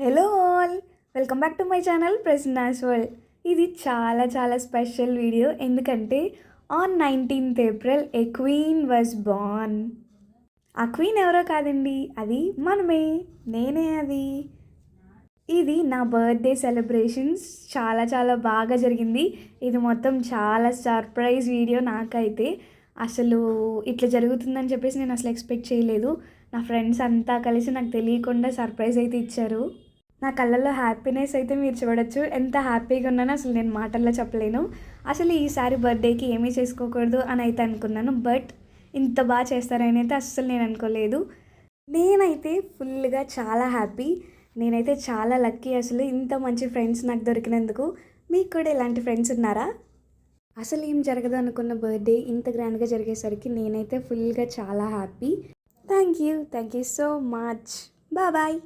Hello all, welcome back to my channel Prasanna's world. ఇది చాలా చాలా స్పెషల్ వీడియో ఎందుకంటే on 19th April A queen was born. ఆ queen ఎవరో కాదండి, అది మనమే, నేనే అది. ఇది నా బర్త్డే సెలబ్రేషన్స్ చాలా చాలా బాగా జరిగింది. ఇది మొత్తం చాలా సర్ప్రైజ్ వీడియో. నాకైతే అసలు ఇట్లా జరుగుతుందని చెప్పేసి నేను అసలు ఎక్స్పెక్ట్ చేయలేదు. నా ఫ్రెండ్స్ అంతా కలిసి నాకు తెలియకుండా సర్ప్రైజ్ అయితే ఇచ్చారు. నా కళ్ళల్లో హ్యాపీనెస్ అయితే మీరు చూడొచ్చు. ఎంత హ్యాపీగా ఉన్నానో అసలు నేను మాటల్లో చెప్పలేను. అసలు ఈసారి బర్త్డేకి ఏమీ చేసుకోకూడదు అని అయితే అనుకున్నాను, బట్ ఇంత బాగా చేస్తారని అయితే అస్సలు నేను అనుకోలేదు. నేనైతే ఫుల్గా చాలా హ్యాపీ. నేనైతే చాలా లక్కీ. అసలు ఇంత మంచి ఫ్రెండ్స్ నాకు దొరికినందుకు. మీకు కూడా ఇలాంటి ఫ్రెండ్స్ ఉన్నారా? అసలు ఏం జరగదు అనుకున్న బర్త్డే ఇంత గ్రాండ్గా జరిగేసరికి నేనైతే ఫుల్గా చాలా happy. Thank you so much. Bye.